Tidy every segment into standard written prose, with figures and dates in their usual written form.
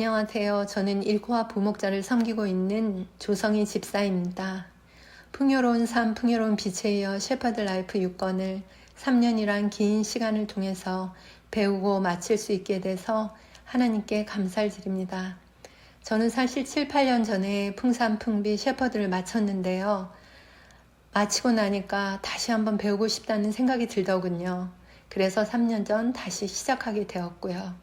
안녕하세요. 저는 일코아 부목자를 섬기고 있는 조성희 집사입니다. 풍요로운 삶, 풍요로운 빛에 이어 셰퍼드 라이프 6권을 3년이란 긴 시간을 통해서 배우고 마칠 수 있게 돼서 하나님께 감사를 드립니다. 저는 사실 7, 8년 전에 풍산풍비 셰퍼드를 마쳤는데요. 마치고 나니까 다시 한번 배우고 싶다는 생각이 들더군요. 그래서 3년 전 다시 시작하게 되었고요.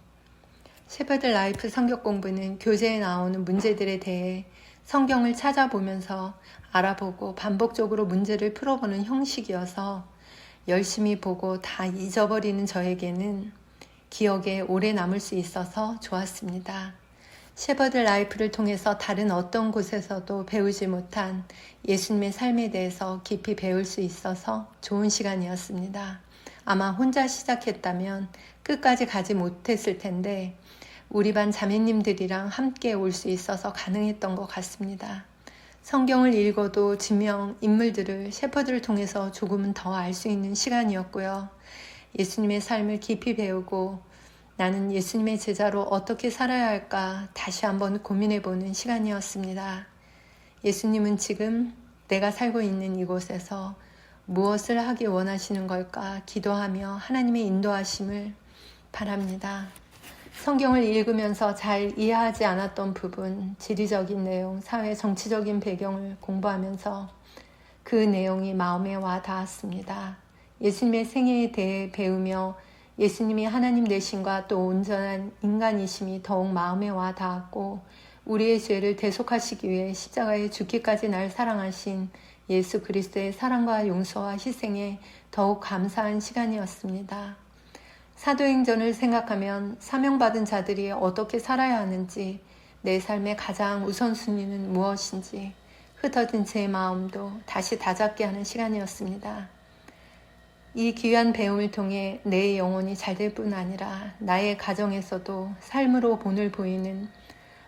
셰퍼드 라이프 성경 공부는 교재에 나오는 문제들에 대해 성경을 찾아보면서 알아보고 반복적으로 문제를 풀어보는 형식이어서 열심히 보고 다 잊어버리는 저에게는 기억에 오래 남을 수 있어서 좋았습니다. 셰퍼드 라이프를 통해서 다른 어떤 곳에서도 배우지 못한 예수님의 삶에 대해서 깊이 배울 수 있어서 좋은 시간이었습니다. 아마 혼자 시작했다면 끝까지 가지 못했을 텐데 우리 반 자매님들이랑 함께 올 수 있어서 가능했던 것 같습니다. 성경을 읽어도 지명, 인물들을 셰퍼드를 통해서 조금은 더 알 수 있는 시간이었고요. 예수님의 삶을 깊이 배우고 나는 예수님의 제자로 어떻게 살아야 할까 다시 한번 고민해보는 시간이었습니다. 예수님은 지금 내가 살고 있는 이곳에서 무엇을 하기 원하시는 걸까 기도하며 하나님의 인도하심을 바랍니다. 성경을 읽으면서 잘 이해하지 않았던 부분, 지리적인 내용, 사회 정치적인 배경을 공부하면서 그 내용이 마음에 와 닿았습니다. 예수님의 생애에 대해 배우며 예수님이 하나님 되심과 또 온전한 인간이심이 더욱 마음에 와 닿았고 우리의 죄를 대속하시기 위해 십자가에 죽기까지 날 사랑하신 예수 그리스도의 사랑과 용서와 희생에 더욱 감사한 시간이었습니다. 사도행전을 생각하면 사명받은 자들이 어떻게 살아야 하는지, 내 삶의 가장 우선순위는 무엇인지 흩어진 제 마음도 다시 다잡게 하는 시간이었습니다. 이 귀한 배움을 통해 내 영혼이 잘 될 뿐 아니라 나의 가정에서도 삶으로 본을 보이는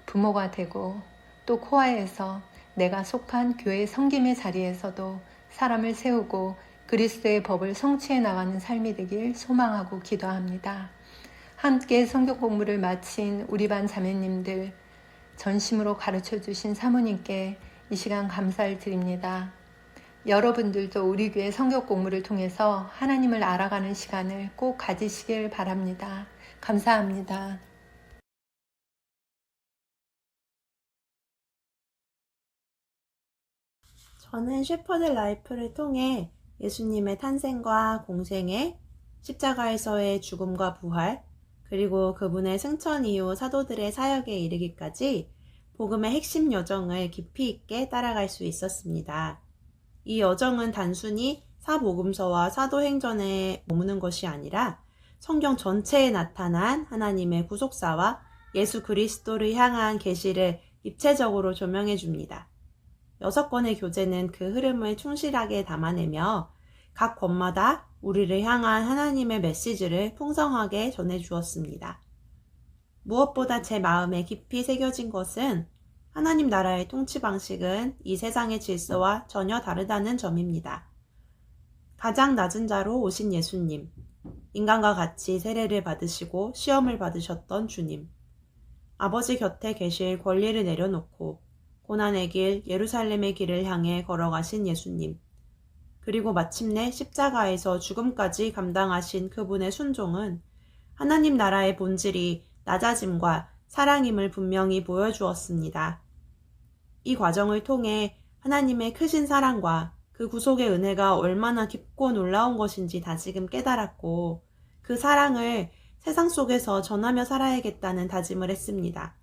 부모가 되고 또 코아에서 내가 속한 교회 섬김의 자리에서도 사람을 세우고 그리스도의 법을 성취해 나가는 삶이 되길 소망하고 기도합니다. 함께 성경 공부를 마친 우리 반 자매님들, 전심으로 가르쳐 주신 사모님께 이 시간 감사를 드립니다. 여러분들도 우리 교회 성경 공부를 통해서 하나님을 알아가는 시간을 꼭 가지시길 바랍니다. 감사합니다. 저는 셰퍼드 라이프를 통해 예수님의 탄생과 공생애, 십자가에서의 죽음과 부활, 그리고 그분의 승천 이후 사도들의 사역에 이르기까지 복음의 핵심 여정을 깊이 있게 따라갈 수 있었습니다. 이 여정은 단순히 사복음서와 사도행전에 머무는 것이 아니라 성경 전체에 나타난 하나님의 구속사와 예수 그리스도를 향한 계시를 입체적으로 조명해 줍니다. 6권의 교재는 그 흐름을 충실하게 담아내며 각 권마다 우리를 향한 하나님의 메시지를 풍성하게 전해주었습니다. 무엇보다 제 마음에 깊이 새겨진 것은 하나님 나라의 통치 방식은 이 세상의 질서와 전혀 다르다는 점입니다. 가장 낮은 자로 오신 예수님, 인간과 같이 세례를 받으시고 시험을 받으셨던 주님, 아버지 곁에 계실 권리를 내려놓고 고난의 길, 예루살렘의 길을 향해 걸어가신 예수님, 그리고 마침내 십자가에서 죽음까지 감당하신 그분의 순종은 하나님 나라의 본질이 낮아짐과 사랑임을 분명히 보여주었습니다. 이 과정을 통해 하나님의 크신 사랑과 그 구속의 은혜가 얼마나 깊고 놀라운 것인지 다시금 깨달았고 그 사랑을 세상 속에서 전하며 살아야겠다는 다짐을 했습니다.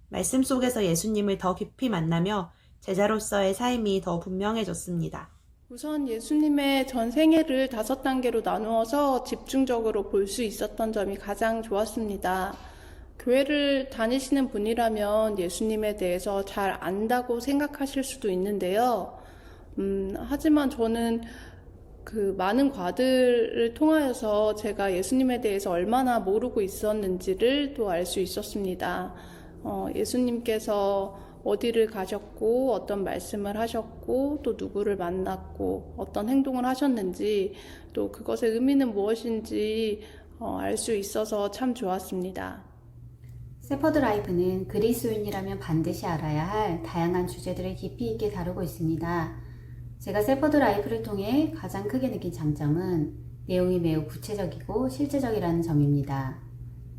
말씀 속에서 예수님을 더 깊이 만나며 제자로서의 삶이 더 분명해졌습니다. 우선 예수님의 전 생애를 5단계로 나누어서 집중적으로 볼 수 있었던 점이 가장 좋았습니다. 교회를 다니시는 분이라면 예수님에 대해서 잘 안다고 생각하실 수도 있는데요. 하지만 저는 그 많은 과들을 통하여서 제가 예수님에 대해서 얼마나 모르고 있었는지를 또 알 수 있었습니다. 예수님께서 어디를 가셨고 어떤 말씀을 하셨고 또 누구를 만났고 어떤 행동을 하셨는지 또 그것의 의미는 무엇인지 알 수 있어서 참 좋았습니다. 세퍼드 라이프는 그리스도인이라면 반드시 알아야 할 다양한 주제들을 깊이 있게 다루고 있습니다. 제가 세퍼드 라이프를 통해 가장 크게 느낀 장점은 내용이 매우 구체적이고 실제적이라는 점입니다.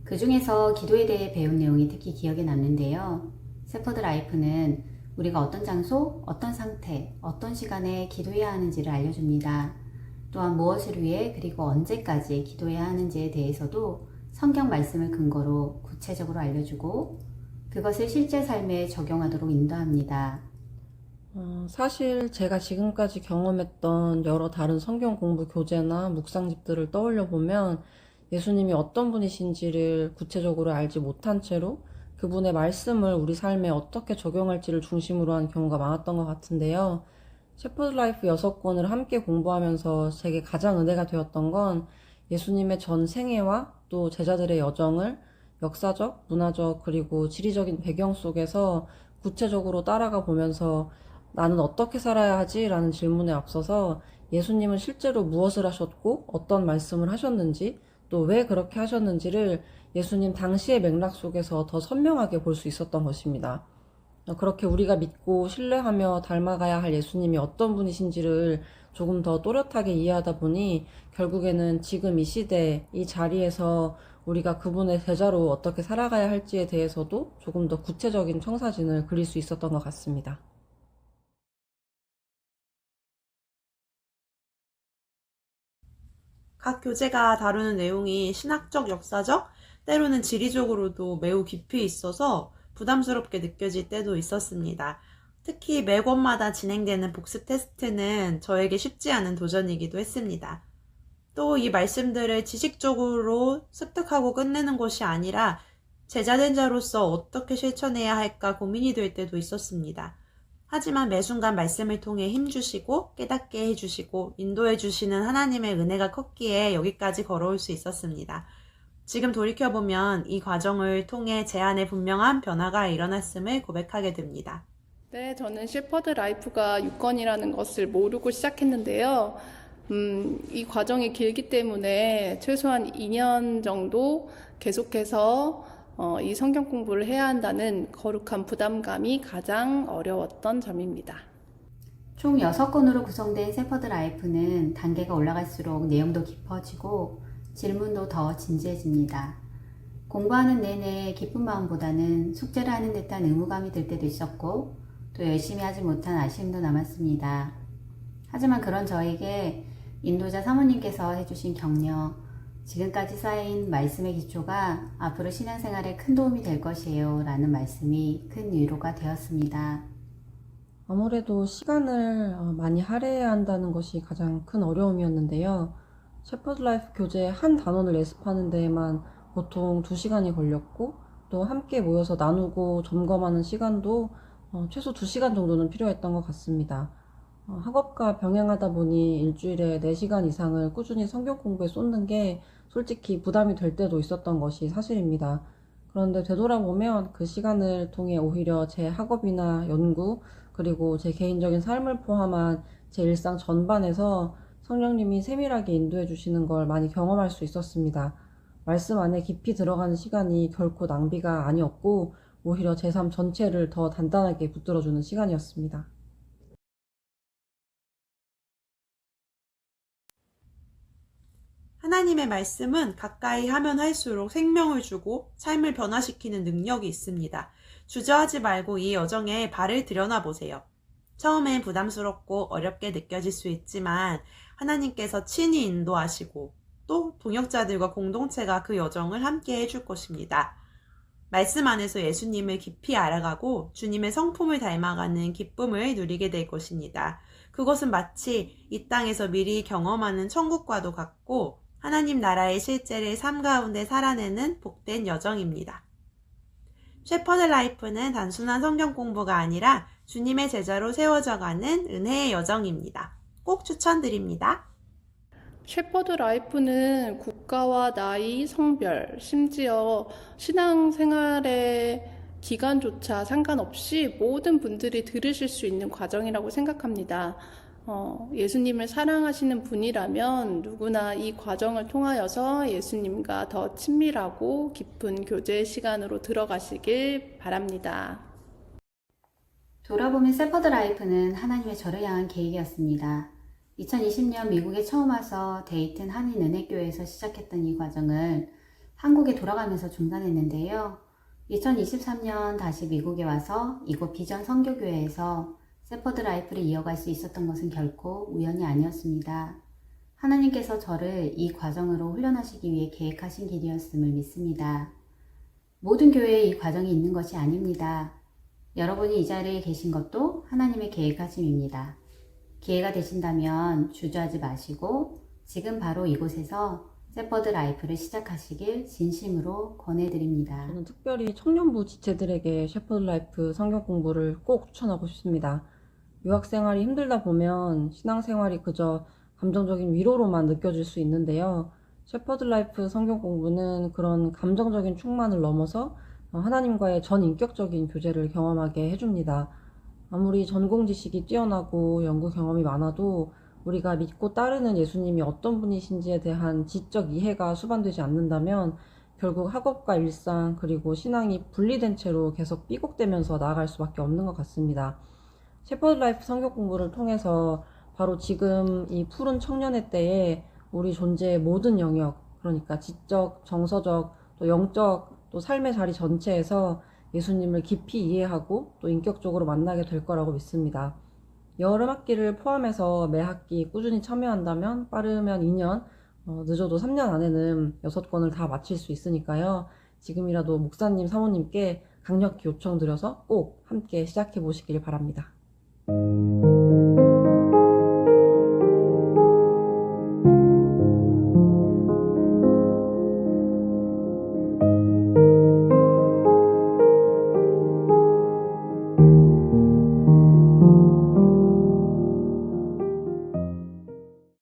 그 중에서 기도에 대해 배운 내용이 특히 기억에 남는데요. 세퍼드 라이프는 우리가 어떤 장소, 어떤 상태, 어떤 시간에 기도해야 하는지를 알려줍니다. 또한 무엇을 위해 그리고 언제까지 기도해야 하는지에 대해서도 성경 말씀을 근거로 구체적으로 알려주고 그것을 실제 삶에 적용하도록 인도합니다. 사실 제가 지금까지 경험했던 여러 다른 성경 공부 교재나 묵상집들을 떠올려 보면 예수님이 어떤 분이신지를 구체적으로 알지 못한 채로 그분의 말씀을 우리 삶에 어떻게 적용할지를 중심으로 한 경우가 많았던 것 같은데요. shepherd life 6권을 함께 공부하면서 제게 가장 은혜가 되었던 건 예수님의 전 생애와 또 제자들의 여정을 역사적, 문화적, 그리고 지리적인 배경 속에서 구체적으로 따라가 보면서 나는 어떻게 살아야 하지? 라는 질문에 앞서서 예수님은 실제로 무엇을 하셨고 어떤 말씀을 하셨는지 또 왜 그렇게 하셨는지를 예수님 당시의 맥락 속에서 더 선명하게 볼 수 있었던 것입니다. 그렇게 우리가 믿고 신뢰하며 닮아가야 할 예수님이 어떤 분이신지를 조금 더 또렷하게 이해하다 보니 결국에는 지금 이 시대, 이 자리에서 우리가 그분의 제자로 어떻게 살아가야 할지에 대해서도 조금 더 구체적인 청사진을 그릴 수 있었던 것 같습니다. 각 교재가 다루는 내용이 신학적, 역사적, 때로는 지리적으로도 매우 깊이 있어서 부담스럽게 느껴질 때도 있었습니다. 특히 매 권마다 진행되는 복습 테스트는 저에게 쉽지 않은 도전이기도 했습니다. 또 이 말씀들을 지식적으로 습득하고 끝내는 것이 아니라 제자된 자로서 어떻게 실천해야 할까 고민이 될 때도 있었습니다. 하지만 매 순간 말씀을 통해 힘주시고 깨닫게 해주시고 인도해 주시는 하나님의 은혜가 컸기에 여기까지 걸어올 수 있었습니다. 지금 돌이켜보면 이 과정을 통해 제 안에 분명한 변화가 일어났음을 고백하게 됩니다. 네, 저는 shepherd life가 6권이라는 것을 모르고 시작했는데요. 이 과정이 길기 때문에 최소한 2년 정도 계속해서 이 성경 공부를 해야 한다는 거룩한 부담감이 가장 어려웠던 점입니다. 총 6권으로 구성된 세퍼드 라이프는 단계가 올라갈수록 내용도 깊어지고 질문도 더 진지해집니다. 공부하는 내내 기쁜 마음보다는 숙제를 하는 듯한 의무감이 들 때도 있었고 또 열심히 하지 못한 아쉬움도 남았습니다. 하지만 그런 저에게 인도자 사모님께서 해주신 격려, 지금까지 쌓인 말씀의 기초가 앞으로 신앙생활에 큰 도움이 될 것이에요 라는 말씀이 큰 위로가 되었습니다. 아무래도 시간을 많이 할애해야 한다는 것이 가장 큰 어려움이었는데요. shepherd life 교재 한 단원을 예습하는 데에만 보통 2시간이 걸렸고 또 함께 모여서 나누고 점검하는 시간도 최소 2시간 정도는 필요했던 것 같습니다. 학업과 병행하다 보니 일주일에 4시간 이상을 꾸준히 성경 공부에 쏟는 게 솔직히 부담이 될 때도 있었던 것이 사실입니다. 그런데 되돌아보면 그 시간을 통해 오히려 제 학업이나 연구 그리고 제 개인적인 삶을 포함한 제 일상 전반에서 성령님이 세밀하게 인도해 주시는 걸 많이 경험할 수 있었습니다. 말씀 안에 깊이 들어가는 시간이 결코 낭비가 아니었고 오히려 제 삶 전체를 더 단단하게 붙들어주는 시간이었습니다. 하나님의 말씀은 가까이 하면 할수록 생명을 주고 삶을 변화시키는 능력이 있습니다. 주저하지 말고 이 여정에 발을 들여놔 보세요. 처음엔 부담스럽고 어렵게 느껴질 수 있지만 하나님께서 친히 인도하시고 또 동역자들과 공동체가 그 여정을 함께 해줄 것입니다. 말씀 안에서 예수님을 깊이 알아가고 주님의 성품을 닮아가는 기쁨을 누리게 될 것입니다. 그것은 마치 이 땅에서 미리 경험하는 천국과도 같고 하나님 나라의 실제를 삶 가운데 살아내는 복된 여정입니다. shepherd life는 단순한 성경 공부가 아니라 주님의 제자로 세워져가는 은혜의 여정입니다. 꼭 추천드립니다. shepherd life는 국가와 나이, 성별, 심지어 신앙생활의 기간조차 상관없이 모든 분들이 들으실 수 있는 과정이라고 생각합니다. 예수님을 사랑하시는 분이라면 누구나 이 과정을 통하여서 예수님과 더 친밀하고 깊은 교제 시간으로 들어가시길 바랍니다. 돌아보면 세퍼드 라이프는 하나님의 저를 향한 계획이었습니다. 2020년 미국에 처음 와서 데이튼 한인은혜교회에서 시작했던 이 과정을 한국에 돌아가면서 중단했는데요. 2023년 다시 미국에 와서 이곳 비전 선교교회에서 세퍼드 라이프를 이어갈 수 있었던 것은 결코 우연이 아니었습니다. 하나님께서 저를 이 과정으로 훈련하시기 위해 계획하신 길이었음을 믿습니다. 모든 교회에 이 과정이 있는 것이 아닙니다. 여러분이 이 자리에 계신 것도 하나님의 계획하심입니다. 기회가 되신다면 주저하지 마시고 지금 바로 이곳에서 세퍼드 라이프를 시작하시길 진심으로 권해드립니다. 저는 특별히 청년부 지체들에게 셰퍼드 라이프 성경 공부를 꼭 추천하고 싶습니다. 유학 생활이 힘들다 보면 신앙생활이 그저 감정적인 위로로만 느껴질 수 있는데요. 셰퍼드 라이프 성경 공부는 그런 감정적인 충만을 넘어서 하나님과의 전인격적인 교제를 경험하게 해줍니다. 아무리 전공 지식이 뛰어나고 연구 경험이 많아도 우리가 믿고 따르는 예수님이 어떤 분이신지에 대한 지적 이해가 수반되지 않는다면 결국 학업과 일상 그리고 신앙이 분리된 채로 계속 삐걱대면서 나아갈 수밖에 없는 것 같습니다. 셰퍼드 라이프 성경 공부를 통해서 바로 지금 이 푸른 청년의 때에 우리 존재의 모든 영역, 그러니까 지적, 정서적, 또 영적, 또 삶의 자리 전체에서 예수님을 깊이 이해하고 또 인격적으로 만나게 될 거라고 믿습니다. 여름 학기를 포함해서 매 학기 꾸준히 참여한다면 빠르면 2년, 늦어도 3년 안에는 6권을 다 마칠 수 있으니까요. 지금이라도 목사님, 사모님께 강력히 요청드려서 꼭 함께 시작해 보시길 바랍니다.